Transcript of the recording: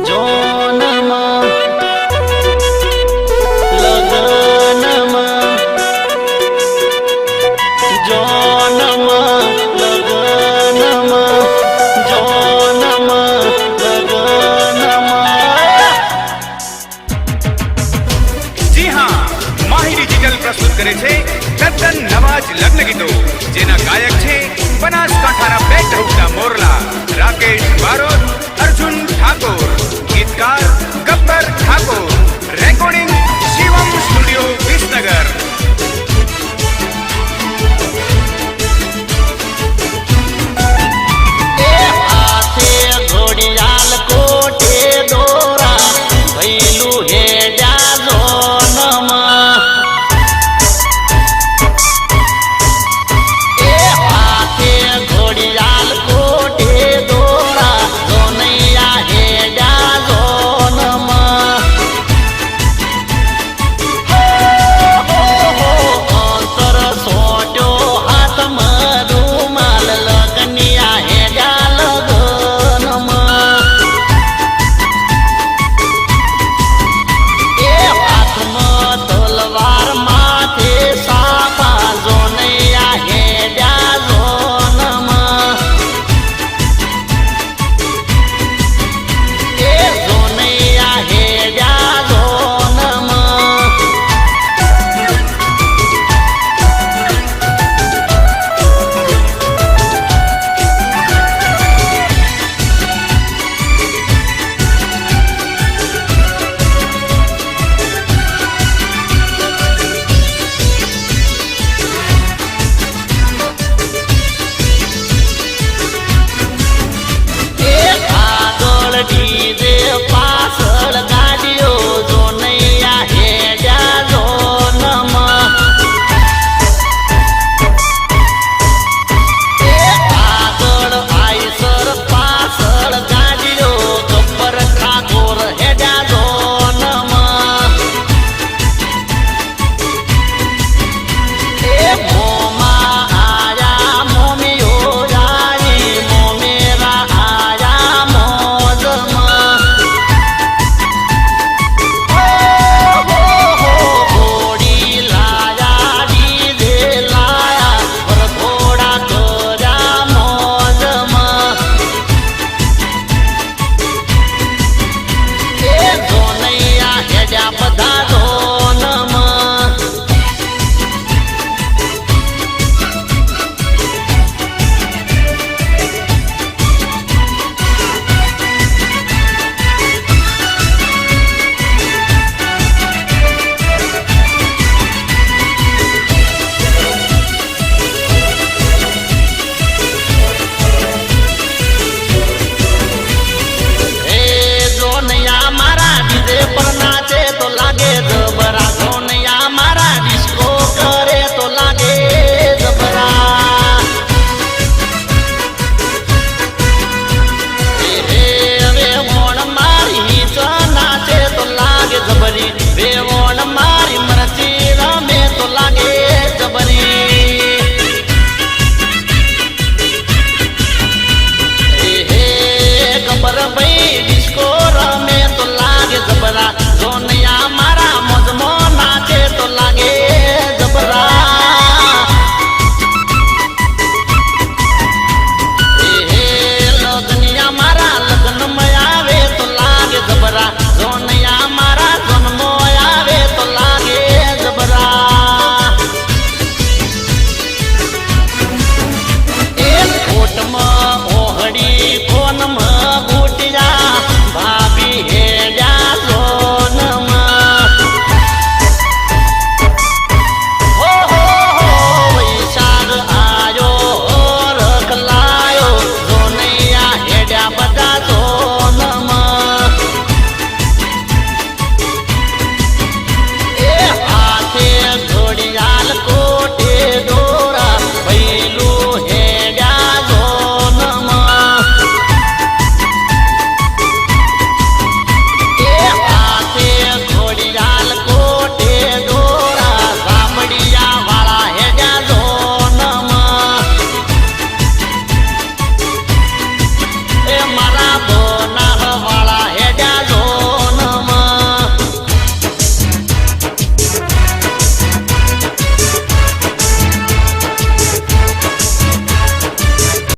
જોનમાં લગનમાં જોનમાં લગનમાં જોનમાં લગનમાં। જી હા, માહી ડિજિટલ પ્રસ્તુત કરે છે તદ્દન નવા જ લગ્ન ગીતો, જેના ગાયક છે બનાસકાંઠાના પેટ રૂપના મોરલા રાકેશ બારોટ, અર્જુન ઠાકોર, ગીતકાર ગબ્બર ઠાકોર, રેકોર્ડિંગ શિવમ સ્ટુડિયો વિસનગર। ઘોડિયાલ કોટે દોરા ભૈલું હેડ્યા જોનમાં એ હાથે ઘોડિયાલ કોટે દોરા જોનૈયા હેડ્યા જોનમાં અંતર સોટ્યો હાથમાં રૂમાલ લગનિયા હેડ્યા લગનમાં એ હાથમાં તલવાર માથે સાપા જોનૈયા હેડ્યા જોનમાં એ જોનૈયા હેડ્યા જોનમાં। એ આગળ ડીજે પાછળ ગાડીઓ જોનૈયા હેડ્યા જોનમાં એ આગળ આઈસર પાછળ ગાડીઓ ગબ્બર ઠાકોર હેડ્યા જોનમાં એ મોમાં આયા મોમીઓ આઈ મોમેરા આયા મોજમાં ઘોડી લાયા ડીજે લાયા વરઘોડા કર્યા મોજમાં એ જોનૈયા હેડ્યા બધા